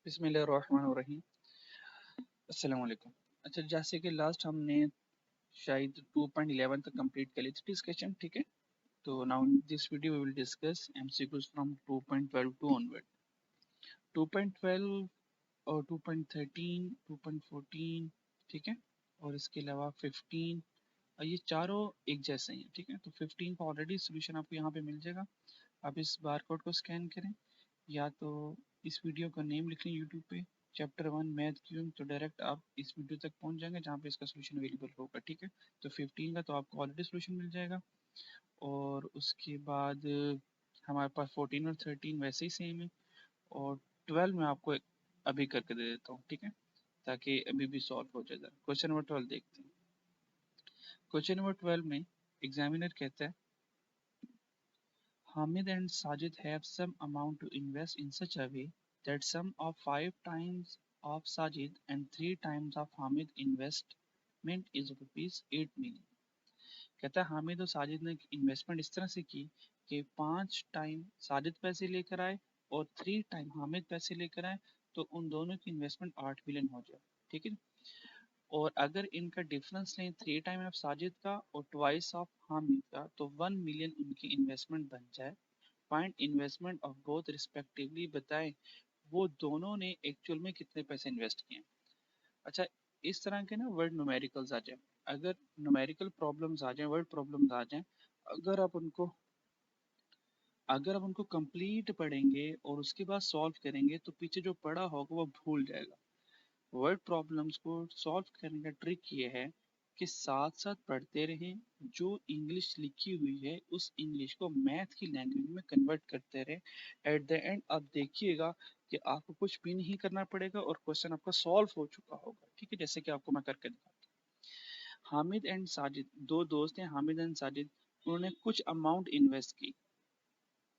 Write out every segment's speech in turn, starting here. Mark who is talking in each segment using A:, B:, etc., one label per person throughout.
A: बिस्मिल्लाहिर्रहमानिर्रहीम। अस्सलाम वालेकुम। अच्छा, जैसे कि लास्ट हमने शायद 2.11 तक कंप्लीट कर ली थी डिस्कशन, ठीक है। तो now in this video we will discuss MCQs from 2.12 to onward. 2.12 और 2.13, 2.14, ठीक है, और इसके अलावा 15, और ये चारों एक जैसे ही हैं, ठीक है। तो 15 का ऑलरेडी सोल्यूशन आपको यहाँ पे मिल जाएगा। आप इस बार कोड को स्कैन करें, या तो इस वीडियो का नेम लिख लें यूट्यूब पे, चैप्टर 1 मैथ क्यूब, तो डायरेक्ट आप इस वीडियो तक पहुंच जाएंगे जहाँ पे इसका सोल्यूशन अवेलेबल होगा, ठीक है। तो 15 का तो आपको ऑलरेडी सोल्यूशन मिल जाएगा, और उसके बाद हमारे पास 14 और 13 वैसे ही सेम है, और 12 में आपको अभी करके दे देता हूँ, ठीक है, ताकि अभी भी सॉल्व हो जाए। क्वेश्चन नंबर 12 देखते हैं। क्वेश्चन नंबर 12 में एग्जामिनर कहता है Hamid and Sajid have some amount to invest in such a way that sum of 5 times of Sajid and 3 times of Hamid investment is rupees 8 million. कहता है हामिद और साजिद ने investment इस तरह से की कि 5 टाइम साजिद पैसे लेकर आए और 3 टाइम हामिद पैसे लेकर आए, तो उन दोनों की इन्वेस्टमेंट 8 मिलियन हो जाए, ठीक है। और अगर इनका डिफरेंस लें 3 टाइम ऑफ साजिद का और ट्वाइस ऑफ हामिद का, तो 1 मिलियन उनकी इन्वेस्टमेंट बन जाए। Find investment of both respectively, बताएं वो दोनों ने एक्चुअल में कितने पैसे इन्वेस्ट किए। अच्छा, इस तरह के ना वर्ड न्यूमेरिकल्स आ जाए, अगर न्यूमेरिकल प्रॉब्लम्स आ जाए, वर्ड प्रॉब्लम्स आ जाए, अगर आप उनको कंप्लीट पढ़ेंगे और उसके बाद सॉल्व करेंगे तो पीछे जो पढ़ा होगा वो भूल जाएगा। वर्ड प्रॉब्लम्स को सॉल्व करने का ट्रिक ये है कि साथ साथ पढ़ते रहें, जो इंग्लिश लिखी हुई है उस इंग्लिश को मैथ की लैंग्वेज में कन्वर्ट करते रहें। एट द एंड आप देखिएगा कि आपको कुछ भी नहीं करना पड़ेगा और क्वेश्चन आपका सॉल्व हो चुका होगा, ठीक है। जैसे कि आपको मैं करके दिखाता हूँ। हामिद एंड साजिद, दो दोस्त हैं हामिद एंड साजिद, उन्होंने कुछ अमाउंट इन्वेस्ट की।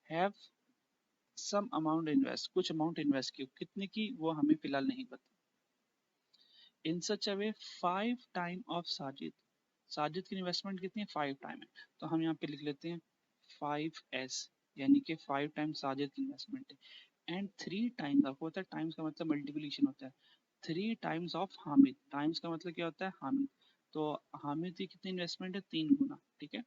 A: हैव सम अमाउंट इन्वेस्ट, कुछ अमाउंट इन्वेस्ट की, कितने की वो हमें फिलहाल नहीं पता। इन सच अ वे 5 टाइम ऑफ साजिद, साजिद की इन्वेस्टमेंट कितनी है, 5 टाइम है, तो हम यहाँ पे लिख लेते हैं 5s, यानी कि 5 टाइम साजिद की इन्वेस्टमेंट है। एंड 3 टाइम्स, आपको पता है टाइम्स का मतलब मल्टीप्लिकेशन होता है, 3 टाइम्स ऑफ हामिद, टाइम्स का मतलब क्या होता है, हामिद, तो हामिद की कितनी इन्वेस्टमेंट है, 3 गुना, ठीक है।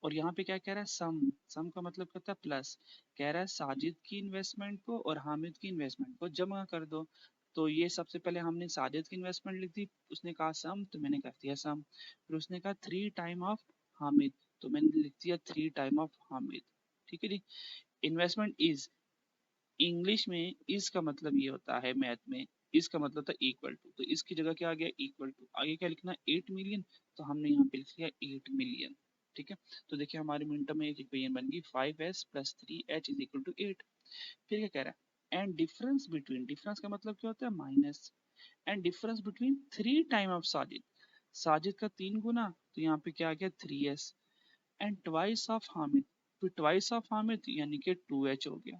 A: और यहाँ पे क्या कह रहा है, सम, सम का मतलब क्या होता है, प्लस, कह रहा है साजिद की इन्वेस्टमेंट को और हामिद की इन्वेस्टमेंट को जमा कर दो। तो ये सबसे पहले हमने साजिद की इन्वेस्टमेंट लिख दी, उसने कहा सम, तो मैंने कर दिया सम। फिर उसने कहा 3 टाइम ऑफ हामिद, तो मैंने लिख दिया 3 टाइम ऑफ हामिद, ठीक है जी। इन्वेस्टमेंट इज, इंग्लिश में इज का मतलब ये होता है, मैथ में इज का मतलब था इक्वल टू, तो इसकी जगह क्या आ गया, इक्वल टू। आगे क्या लिखना, 8 मिलियन, तो हमने यहाँ पे लिख लिया 8 मिलियन, ठीक है। तो देखिए हमारे मिनटों में एक इक्वेशन बन गई, 5s plus 3h is equal to 8। फिर क्या कह रहा है, एंड डिफरेंस बिटवीन, डिफरेंस का मतलब क्या होता है, minus, and difference between 3 time of Sajid, Sajid का 3 गुना, तो यहाँ पे क्या आ गया 3s, and twice of Hamid, फिर ट्वाइस ऑफ हामिद यानी कि 2h हो गया।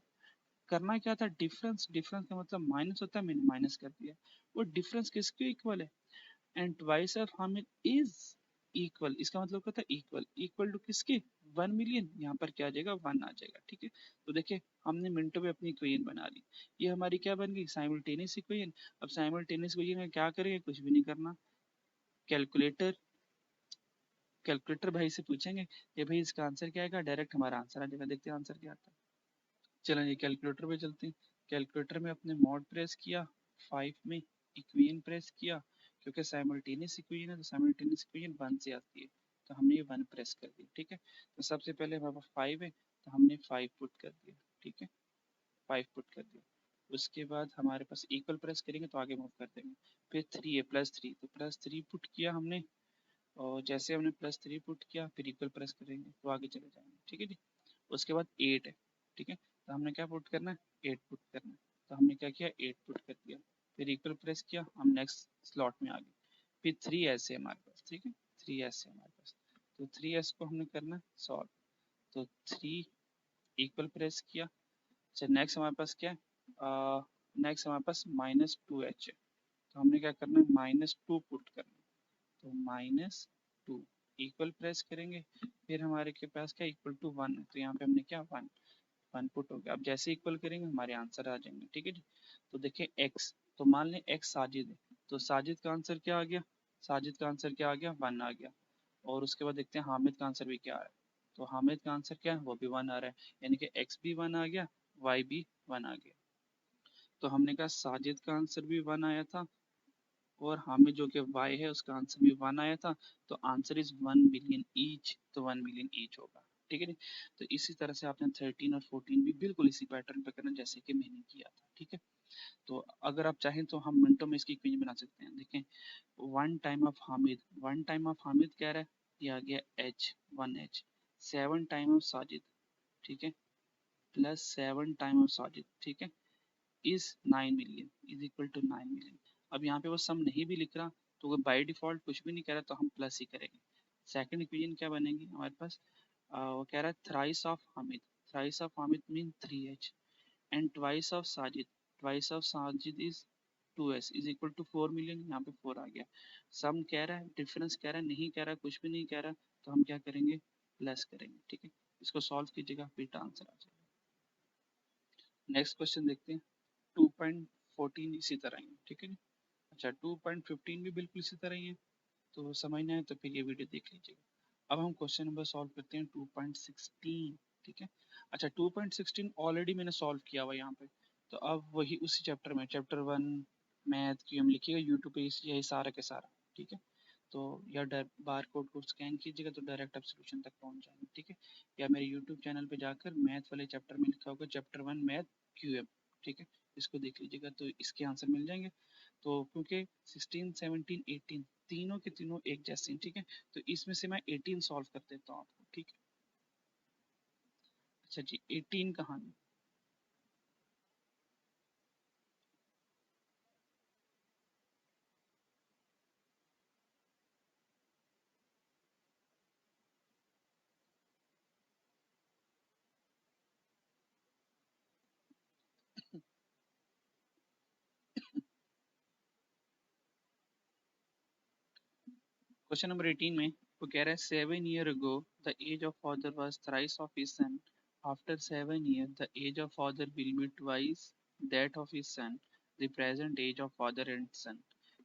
A: करना क्या था, डिफरेंस, डिफरेंस का मतलब माइनस होता है, मैंने माइनस कर दिया। वो डिफरेंस किसके इक्वल है, and twice of Hamid is equal, इसका मतलब क्या था, इक्वल, इक्वल टू किसके, 1 मिलियन, यहाँ पर क्या आ जाएगा, 1 आ जाएगा, ठीक है। तो देखिए हमने मिनटों में अपनी इक्वेशन बना ली, ये हमारी क्या बन गई, साइमल्टेनियस इक्वेशन। अब साइमल्टेनियस इक्वेशन में क्या करेंगे, कुछ भी नहीं करना, कैलकुलेटर, कैलकुलेटर भाई से पूछेंगे कि भाई इसका आंसर क्या आएगा, डायरेक्ट हमारा आंसर आ जाएगा। देखते हैं आंसर क्या आता है। चलें ये कैलकुलेटर पे चलते हैं। कैलकुलेटर में अपने मॉड प्रेस किया, 5 में इक्वेशन प्रेस किया, क्योंकि साइमल्टेनियस इक्वेशन है तो साइमल्टेनियस इक्वेशन 1 से आती है, तो हमने ये 1 प्रेस कर दिया, ठीक है। तो सबसे पहले हमारे पास 5 है, तो हमने 5 पुट कर दिया, ठीक है, 5 पुट कर दिया। उसके बाद हमारे पास इक्वल प्रेस करेंगे तो आगे मूव कर देंगे। फिर 3 है, +3, तो +3 पुट किया हमने, और जैसे हमने +3 पुट किया फिर इक्वल प्रेस करेंगे तो आगे चले जाएंगे, ठीक है जी। उसके बाद 8 है, ठीक है, तो हमने क्या पुट करना है, 8 पुट करना है, तो हमने क्या किया, 8 पुट कर दिया, फिर इक्वल प्रेस किया, हम नेक्स्ट स्लॉट में आ गए। फिर 3s है हमारे पास, ठीक है, 3s है हमारे पास, तो 3s को हमने करना सॉल्व, तो 3 इक्वल प्रेस किया। अच्छा नेक्स्ट हमारे पास क्या है, नेक्स्ट हमारे पास -2h है, तो हमने क्या करना है, -2 पुट करना है, तो -2 इक्वल प्रेस करेंगे, फिर हमारे के पास क्या, इक्वल टू 1 है, तो यहाँ पे हमने क्या 1, 1 पुट हो गया। अब जैसे इक्वल करेंगे हमारे आंसर आ जाएंगे, ठीक है जी। तो देखिए x, तो मान लें x साजिद है, तो साजिद का आंसर क्या आ गया, साजिद का आंसर क्या आ गया, 1 आ गया। और उसके बाद देखते हैं हामिद का आंसर भी क्या आ रहा है, तो हामिद का आंसर क्या है, वो भी 1 आ रहा है, यानी कि x भी 1 आ गया, y भी 1 आ गया। तो हमने कहा साजिद का आंसर भी 1 आया था, और हामिद जो कि y है उसका आंसर भी 1 आया था, तो आंसर इज 1 मिलियन ईच, तो 1 मिलियन ईच होगा, ठीक है। तो इसी तरह से आपने 13 और 14 भी बिल्कुल इसी पैटर्न पे करना जैसे कि मैंने किया था, ठीक है। तो अगर आप चाहें तो हम मिनटों में इसकी इक्वेशन बना सकते हैं। देखें, 1 टाइम ऑफ हामिद कह रहा है, ये आ गया h, 1h। 7 time of Sajid, ठीक है, प्लस 7 टाइम ऑफ साजिद, ठीक है, is 9 million, is equal to 9 million. अब यहाँ पे वो सम नहीं भी लिख रहा, तो बाय डिफॉल्ट कुछ भी नहीं कह रहा, तो हम प्लस ही करेंगे। सेकंड इक्वेशन क्या बनेगी हमारे पास, वो कह रहा है thrice of Hamid, thrice of Hamid mean 3h, and twice of Sajid, twice of Sajid is 2s, is equal to 4 million, यहाँ पे 4 आ गया। सम कह रहा है, डिफरेंस कह रहा है, नहीं कह रहा, कुछ भी नहीं कह रहा, तो हम क्या करेंगे, प्लस करेंगे, ठीक है। इसको सॉल्व कीजिएगा, बेटा आंसर आ जाएगा। नेक्स्ट क्वेश्चन देखते हैं, 2.14 इसी तरह ही है, ठीक है। अच्छा, 2.15 भी बिल्कुल इसी तरह ही है, तो समझना है तो फिर ये वीडियो देख लीजिएगा। अब हम क्वेश्चन नंबर सॉल्व करते हैं 2.16, ठीक है। अच्छा, 2.16 ऑलरेडी मैंने सॉल्व किया हुआ यहाँ पे, तो अब वही उसी चैप्टर में, चैप्टर 1 मैथ की हम लिखिएगा यूट्यूब पे, यही सारा के सारा, ठीक है। तो या बार कोड को स्कैन कीजिएगा तो डायरेक्ट आप सोल्यूशन तक पहुंच जाएंगे, ठीक है। या मेरे यूट्यूब चैनल पे जाकर मैथ वाले चैप्टर में लिखा होगा चैप्टर 1 मैथ क्यूएम, ठीक है, इसको देख लीजिएगा तो इसके आंसर मिल जाएंगे। तो क्योंकि 16, 17, 18 तीनों के तीनों एक जैसे हैं, ठीक है, तो इसमें से मैं 18 सॉल्व कर देता हूँ आपको, ठीक है। अच्छा जी, 18 कहाँ है? क्वेश्चन नंबर 18 में वो कह रहा है 7 years ago the age of father was thrice of his son, after 7 years the age of father will be twice that of his son, the present age of father and son।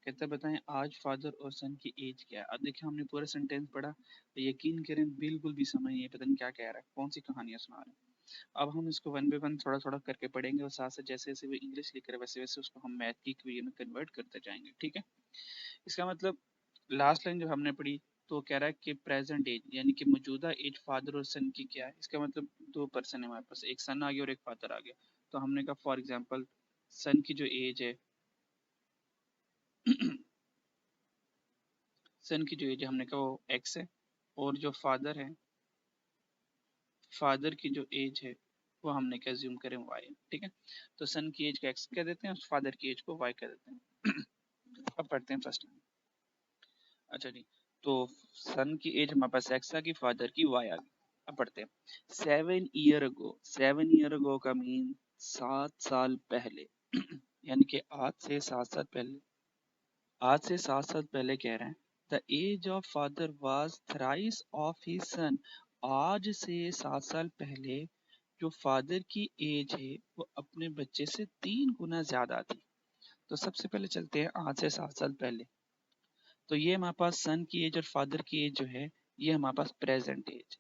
A: कहता है बताएं आज father और सन की as क्या है। अब देखिए हमने पूरा सेंटेंस पढ़ा, तो यकीन करें बिल्कुल भी समझ नहीं है, पता नहीं क्या कह रहा है, कौन सी कहानियां सुना रहा है। अब हम इसको वन बाय वन थोड़ा थोड़ा करके पढ़ेंगे, और साथ साथ जैसे जैसे वो इंग्लिश लिख रहे हैं वैसे वैसे उसको हम मैथ की क्रिया में कन्वर्ट करते जाएंगे, ठीक है। इसका मतलब लास्ट लाइन जब हमने पढ़ी तो कह रहा है कि प्रेजेंट एज यानी कि मौजूदा एज फादर और सन की क्या है। इसका मतलब दो पर्सन है हमारे पास, एक सन आ गया और एक फादर आ गया। तो हमने कहा फॉर एग्जांपल सन की जो एज है सन की जो एज है हमने कहा वो एक्स है, और जो फादर है, फादर की जो एज है वो हमने क्या ज्यूम करें वाई है, ठीक है। तो सन की एज को एक्स कह देते हैं, फादर की एज को वाई कह देते हैं। अब पढ़ते हैं फर्स्ट। अच्छा जी, तो सन की एज हमारे पास एक्स आ गई, फादर की वाई आ गई। अब पढ़ते हैं 7 years ago, 7 years ago का मीन 7 साल पहले यानी कि आज से 7 साल पहले कह रहे हैं the age of father was thrice of his son. आज से 7 साल पहले जो फादर की एज है वो अपने बच्चे से 3 गुना ज्यादा थी। तो सबसे पहले चलते हैं आज से 7 साल पहले, तो ये हमारे पास सन की एज और फादर की एज जो है ये हमारे पास प्रेजेंट एज,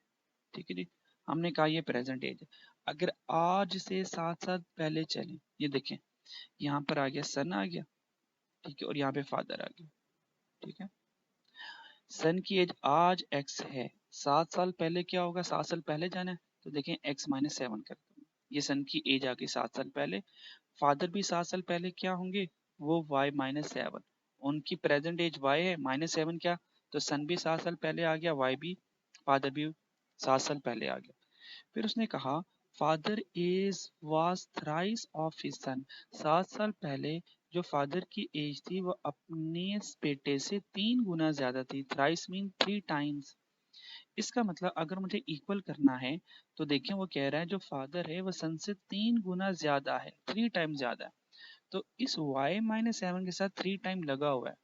A: ठीक है जी। हमने कहा ये प्रेजेंट एज है। अगर आज से 7 साल पहले चले, ये देखें यहाँ पर आ गया सन आ गया, ठीक है, और यहाँ पे फादर आ गया, ठीक है। सन की एज आज एक्स है, 7 साल पहले क्या होगा, 7 साल पहले जाना है, तो देखें x-7 कर दो, ये सन की एज आ गई 7 साल पहले। फादर भी 7 साल पहले क्या होंगे, वो y-7, उनकी प्रेजेंट एज y है, -7 क्या, तो सन भी 7 साल पहले आ गया, y भी, फादर भी 7 साल पहले आ गया। फिर उसने कहा father age was thrice of his son, 7 साल पहले जो फादर की एज थी वो अपने बेटे से 3 गुना ज्यादा थी। Thrice mean 3 times. इसका मतलब अगर मुझे इक्वल करना है तो देखें वो कह रहा है जो फादर है वो सन से 3 गुना ज्यादा है, 3 टाइम ज्यादा है। तो इस y-7 के साथ 3 टाइम लगा हुआ है।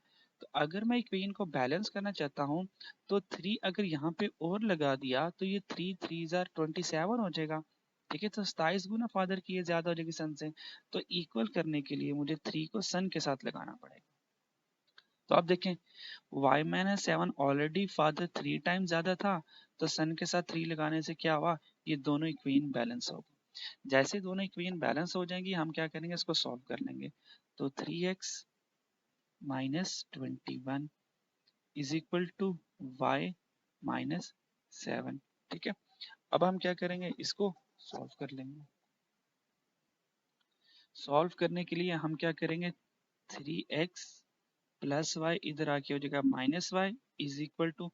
A: तो अगर मैं इक्वेशन को बैलेंस करना चाहता हूँ तो 3 अगर यहाँ पे और लगा दिया तो ये 3 3 27 हो जाएगा। ठीक है, तो 27 गुना फादर की एज ज्यादा हो जाएगी सन से, तो इक्वल करने के लिए मुझे 3 को सन के साथ लगाना पड़ेगा। तो आप देखें y minus 7 already father 3 time ज्यादा था, तो सन के साथ 3 लगाने से क्या हुआ, ये दोनों इक्वेशन बैलेंस हो गए। जैसे दोनों इक्वेशन बैलेंस हो जाएंगी हम क्या करेंगे, इसको सॉल्व कर लेंगे। तो 3x minus 21 is equal to y minus 7। ठीक है, अब हम क्या करेंगे, इसको सॉल्व कर लेंगे। सॉल्व करने के लिए हम क्या करेंगे, 3x प्लस वाई इधर आके हो जाएगा minus y is equal to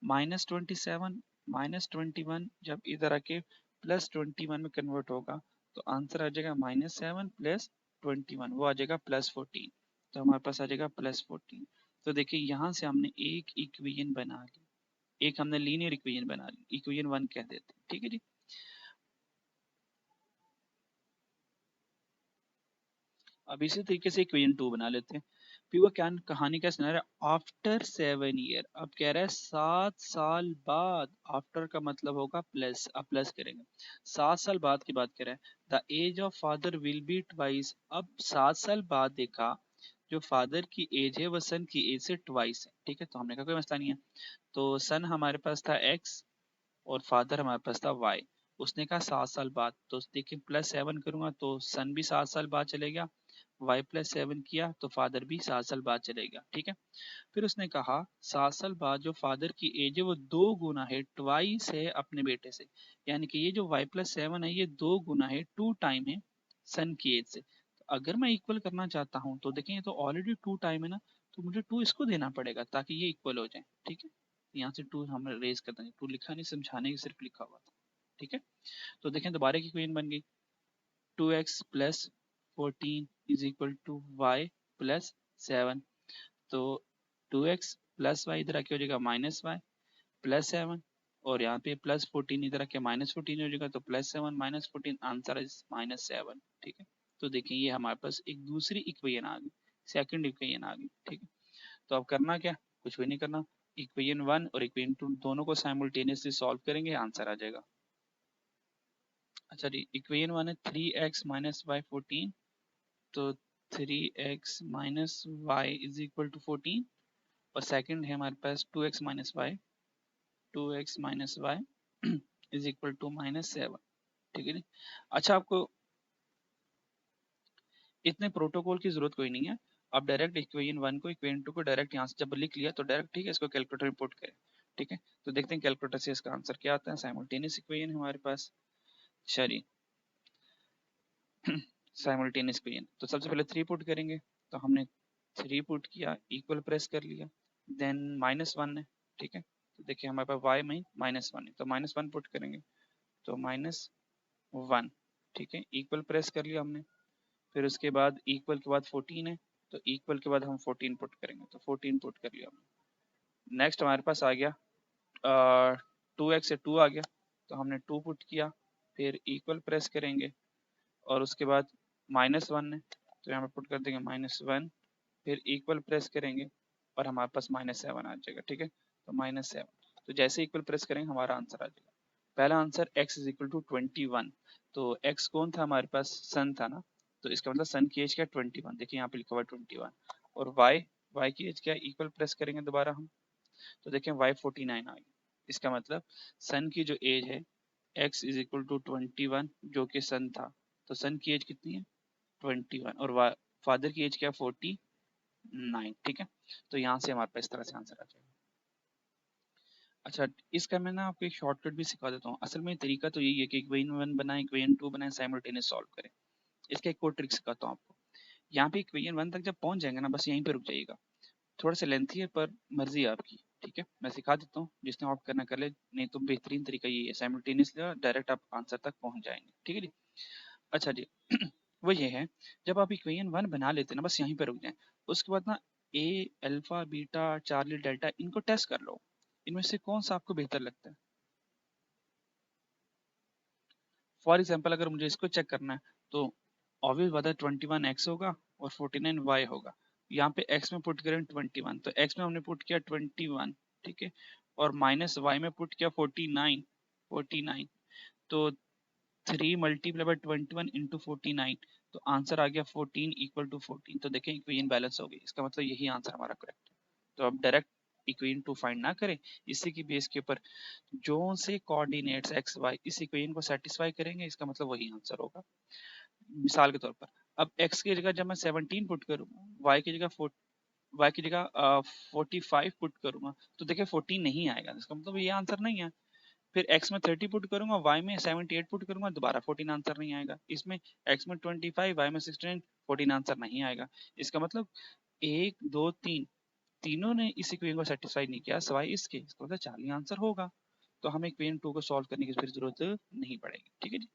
A: -27 -21, जब इधर आके +21 में कन्वर्ट होगा तो आंसर आ जाएगा -7 प्लस 21, वो आ जाएगा +14। तो हमारे पास आ जाएगा +14। तो देखिए यहाँ से हमने एक इक्वेशन बना ली, एक हमने लीनियर इक्वेशन बना ली, इक्वेशन 1 कह देते हैं। ठीक है जी, अब इसी तरीके से इक्वेशन 2 बना लेते हैं। फिर वो क्या कहानी का सुना रहा है, आफ्टर 7 ईयर, अब कह रहा है 7 साल बाद। आफ्टर का मतलब होगा प्लस, अब प्लस करेंगे, 7 साल बाद की बात कर रहा है। The age of father will be twice, अब 7 साल बाद देखा जो फादर की एज है वो सन की एज से ट्वाइस है। ठीक है, तो हमने कहा कोई मसला नहीं है। तो सन हमारे पास था एक्स और फादर हमारे पास था वाई। उसने कहा 7 साल बाद, तो देखिए +7 करूंगा तो सन भी 7 साल बाद चलेगा, y +7 किया तो फादर भी 7 साल बाद चलेगा। ठीक है, फिर उसने कहा 7 साल बाद जो फादर की एज है वो 2 गुना है, ट्वाइस है अपने बेटे से, यानी कि ये जो y+7 है ये 2 गुना है, 2 टाइम है सन की एज से। तो अगर मैं इक्वल करना चाहता हूँ तो देखें ये तो ऑलरेडी 2 टाइम है ना, तो मुझे 2 इसको देना पड़ेगा ताकि ये इक्वल हो जाए। ठीक है, यहाँ से 2 हम रेज कर देंगे, 2 लिखा नहीं, समझाने की सिर्फ लिखा हुआ था। ठीक है, तो देखें दोबारा की इक्वेशन बन गई, 2x plus 14 is equal to y plus 7। तो 2x प्लस वाई इधर आके हो जाएगा माइनस वाई प्लस 7, और यहाँ पे +14 इधर आके -14 हो जाएगा, तो +7 -14 आंसर इज -7। ठीक है, तो देखिए ये हमारे पास एक दूसरी इक्वेशन आ गई, सेकंड इक्वेशन आ गई। ठीक है, तो अब करना क्या, कुछ भी नहीं करना, इक्वेशन 1 और इक्वेशन 2 दोनों को साइमल्टेनियसली सॉल्व करेंगे, आंसर आ जाएगा। अच्छा जी, इक्वेशन 1 है 3x माइनस वाई 14, तो 3x minus y is equal to 14, और सेकंड है हमारे पास 2x minus y, 2x minus y is equal to -7। ठीक है जी, अच्छा आपको इतने प्रोटोकॉल की जरूरत कोई नहीं है, आप डायरेक्ट इक्वेशन 1 को इक्वेशन 2 को डायरेक्ट यहाँ से जब लिख लिया तो डायरेक्ट, ठीक है, इसको कैलकुलेटर में पुट करें। ठीक है, तो देखते हैं कैलकुलेटर से इसका आंसर क्या आता है। साइमल्टेनियस इक्वेशन है हमारे पास, चलिए साइमल्टेनियस इक्वेशन, तो सबसे पहले 3 पुट करेंगे, तो हमने 3 पुट किया, इक्वल प्रेस कर लिया, देन -1 है। ठीक है, तो देखिए हमारे पास y में -1 है, तो -1 पुट करेंगे, तो -1। ठीक है, इक्वल प्रेस कर लिया हमने, फिर उसके बाद इक्वल के बाद 14 है, तो इक्वल के बाद हम 14 पुट करेंगे, तो 14 पुट कर लिया हमने। नेक्स्ट हमारे पास आ गया 2x से 2 आ गया, तो हमने 2 पुट किया, फिर इक्वल प्रेस करेंगे, और उसके बाद -1 है, तो यहाँ पे पुट कर देंगे -1, फिर इक्वल प्रेस करेंगे और हमारे पास -7 आ जाएगा। ठीक है, तो -7, तो जैसे इक्वल प्रेस करेंगे हमारा आंसर आ जाएगा। पहला answer x is equal to 21, तो x कौन था हमारे पास, सन था ना, तो इसका मतलब सन की एज क्या 21, देखिए यहाँ पे लिखा हुआ 21, और y की एज क्या, इक्वल प्रेस करेंगे दोबारा हम, तो देखें y 49 आ गई। इसका मतलब सन की जो एज है x इज इक्वल टू 21 जो कि सन था, तो सन की एज कितनी है 21, और फादर की एज क्या 49। ठीक है, तो यहाँ से हमारे पास इस तरह से आंसर आ जाएगा। अच्छा, इसका मैं ना आपको एक शॉर्टकट भी सिखा देता हूँ। असल में तरीका तो यही है कि इक्वेशन 1 बनाए, इक्वेशन 2 बनाए, साइमल्टेनियस सॉल्व करें। इसका एक और ट्रिक सिखाता हूँ आपको। यहाँ पे इक्वेशन 1 तक जब पहुंच जाएंगे ना, बस यहीं पे रुक जाइएगा। थोड़ा सा लेंथी है पर मर्जी है आपकी। ठीक है, मैं सिखा देता हूँ, जिसने आप करना कर ले, नहीं तो बेहतरीन तरीका ये है, साइमल्टेनियसली डायरेक्ट आप आंसर तक पहुंच जाएंगे। ठीक है जी, अच्छा जी वो ये है, जब आप इक्वेशन 1 बना लेते हैं ना, बस यहीं पे रुक जाएं। उसके बाद ना ए, अल्फा, बीटा, चार्ली, डेल्टा, इनको टेस्ट कर लो, इनमें से कौन सा आपको बेहतर लगता है। फॉर एग्जाम्पल अगर मुझे इसको चेक करना है, तो ऑब्वियस बात है 21x होगा और 49y होगा। यहाँ पे x में पुट करें 21, तो x में हमने पुट किया 21, ठीक है, और माइनस y में पुट किया 49, तो 3 मल्टीप्लाई बाय 21 इंटू 49, तो आंसर आ गया 14 इक्वल टू 14। तो देखें इक्वेशन बैलेंस हो गई, इसका मतलब यही आंसर हमारा करेक्ट है। तो अब डायरेक्ट इक्वेशन 2 फाइंड ना करें, इसी की बेस के ऊपर जो से कोऑर्डिनेट्स एक्स वाई इस इक्वेशन को सेटिस्फाई करेंगे, इसका मतलब वही आंसर होगा। मिसाल के तौर पर अब x की जगह जब मैं 17 पुट करूंगा, y की जगह y की जगह 45 पुट करूंगा, तो देखिए 14 नहीं आएगा, इसका मतलब ये आंसर नहीं है। फिर x में 30 पुट करूंगा, y में 78 पुट करूंगा, दोबारा 14 आंसर नहीं आएगा। इसमें x में 25, y में 16, 14 आंसर नहीं आएगा। इसका मतलब 1 2 3 तीनों ने इस इक्वेशन को सेटिस्फाई नहीं किया सवाई इसके, इसका मतलब 4 ही आंसर होगा। तो हमें इक्वेशन 2 को सॉल्व करने की फिर जरूरत नहीं पड़ेगी। ठीक है जी।